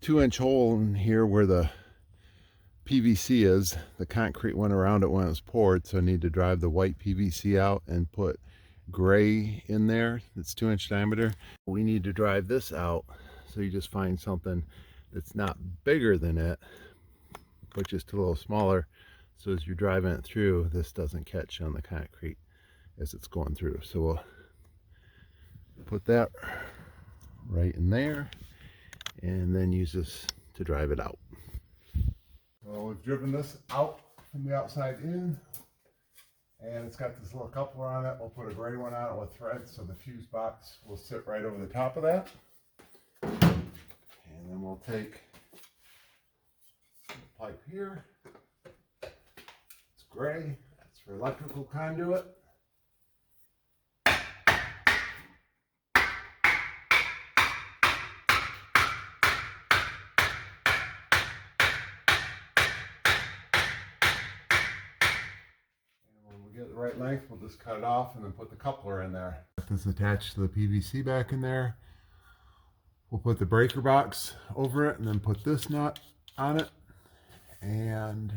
2-inch hole in here where the PVC is. The concrete went around it when it was poured, so I need to drive the white PVC out and put gray in there that's 2-inch diameter. We need to drive this out, so you just find something that's not bigger than it, but just a little smaller, so as you're driving it through, this doesn't catch on the concrete as it's going through. So we'll put that right in there and then use this to drive it out. Well, we've driven this out from the outside in, and it's got this little coupler on it. We'll put a gray one on it with thread, so the fuse box will sit right over the top of that. And then we'll take the pipe here. It's gray. That's for electrical conduit. Get the right length, we'll just cut it off and then put the coupler in there. Get this attached to the PVC back in there. We'll put the breaker box over it and then put this nut on it, and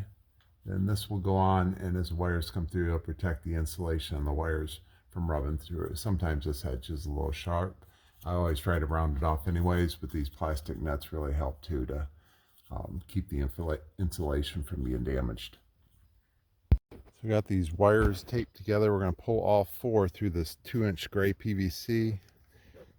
then this will go on, and as wires come through, it'll protect the insulation on the wires from rubbing through it. Sometimes this edge is a little sharp. I always try to round it off anyways, but these plastic nuts really help too to keep the insulation from being damaged. We got these wires taped together. We're going to pull all 4 through this 2-inch gray PVC.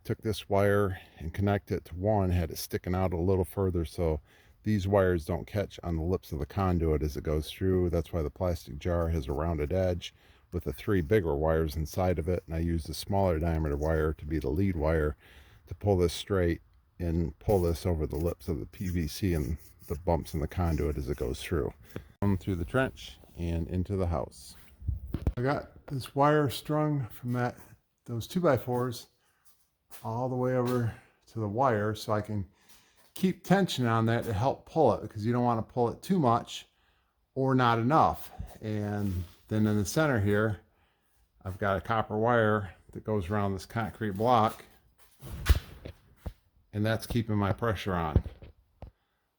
Took this wire and connected it to one, had it sticking out a little further so these wires don't catch on the lips of the conduit as it goes through. That's why the plastic jar has a rounded edge with the 3 bigger wires inside of it, and I used the smaller diameter wire to be the lead wire to pull this straight and pull this over the lips of the PVC and the bumps in the conduit as it goes through. Come through the trench and into the house. I got this wire strung from those 2x4s all the way over to the wire, so I can keep tension on that to help pull it, because you don't want to pull it too much or not enough. And then in the center here, I've got a copper wire that goes around this concrete block, and that's keeping my pressure on.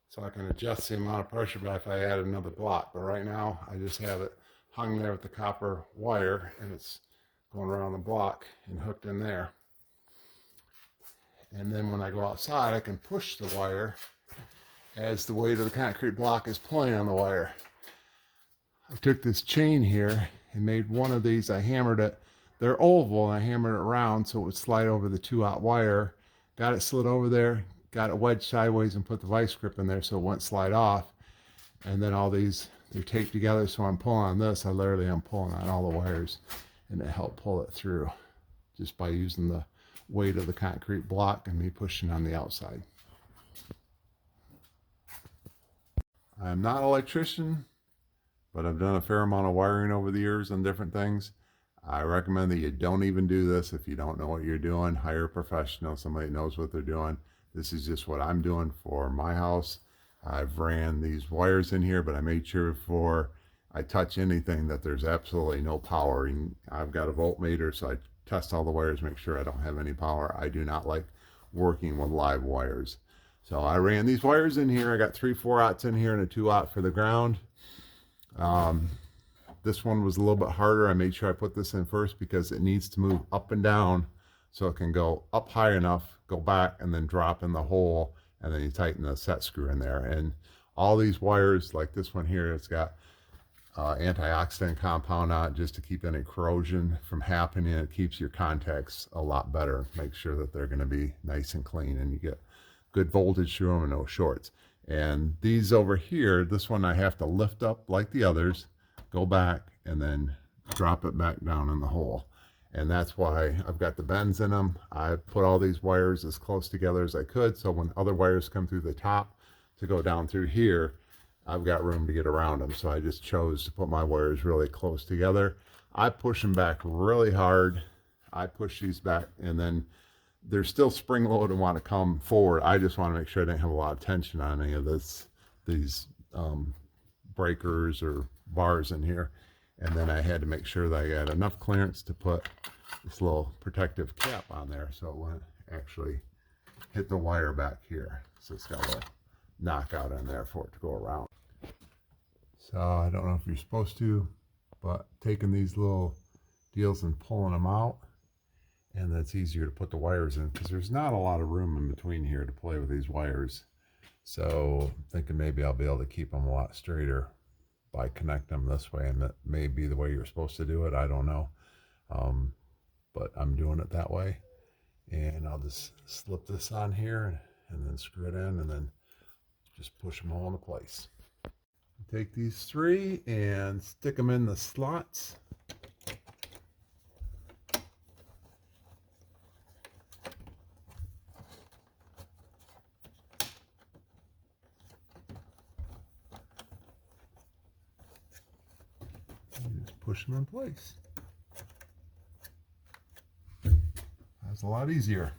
So I can adjust the amount of pressure by if I add another block. But right now, I just have it hung there with the copper wire, and it's going around the block and hooked in there. And then when I go outside, I can push the wire as the weight of the concrete block is pulling on the wire. I took this chain here and made one of these. I hammered it. They're oval, and I hammered it around so it would slide over the 2-aught wire. Got it slid over there. Got it wedged sideways and put the vice grip in there so it won't slide off. And then all these, they're taped together, so I'm pulling on this. I literally am pulling on all the wires, and it helped pull it through just by using the weight of the concrete block and me pushing on the outside. I'm not an electrician, but I've done a fair amount of wiring over the years on different things. I recommend that you don't even do this if you don't know what you're doing. Hire a professional, somebody that knows what they're doing. This is just what I'm doing for my house. I've ran these wires in here, but I made sure before I touch anything that there's absolutely no power. I've got a voltmeter, so I test all the wires, make sure I don't have any power. I do not like working with live wires. So I ran these wires in here. I got 3 4-aughts in here and a 2-aught for the ground. This one was a little bit harder. I made sure I put this in first because it needs to move up and down so it can go up high enough, go back, and then drop in the hole, and then you tighten the set screw in there. And all these wires, like this one here, it's got antioxidant compound on it just to keep any corrosion from happening. It keeps your contacts a lot better. Make sure that they're going to be nice and clean and you get good voltage through them and no shorts. And these over here, this one I have to lift up like the others, go back, and then drop it back down in the hole. And that's why I've got the bends in them. I put all these wires as close together as I could, so when other wires come through the top to go down through here, I've got room to get around them. So I just chose to put my wires really close together. I push them back really hard. I push these back, and then they're still spring loaded and want to come forward. I just want to make sure I didn't have a lot of tension on any of these breakers or bars in here. And then I had to make sure that I had enough clearance to put this little protective cap on there so it wouldn't actually hit the wire back here. So it's got a little knockout in there for it to go around. So I don't know if you're supposed to, but taking these little deals and pulling them out, and that's easier to put the wires in because there's not a lot of room in between here to play with these wires. So I'm thinking maybe I'll be able to keep them a lot straighter by connecting them this way, and that may be the way you're supposed to do it. I don't know, but I'm doing it that way. And I'll just slip this on here and then screw it in and then just push them all into place. Take these three and stick them in the slots. Just push them in place. That's a lot easier.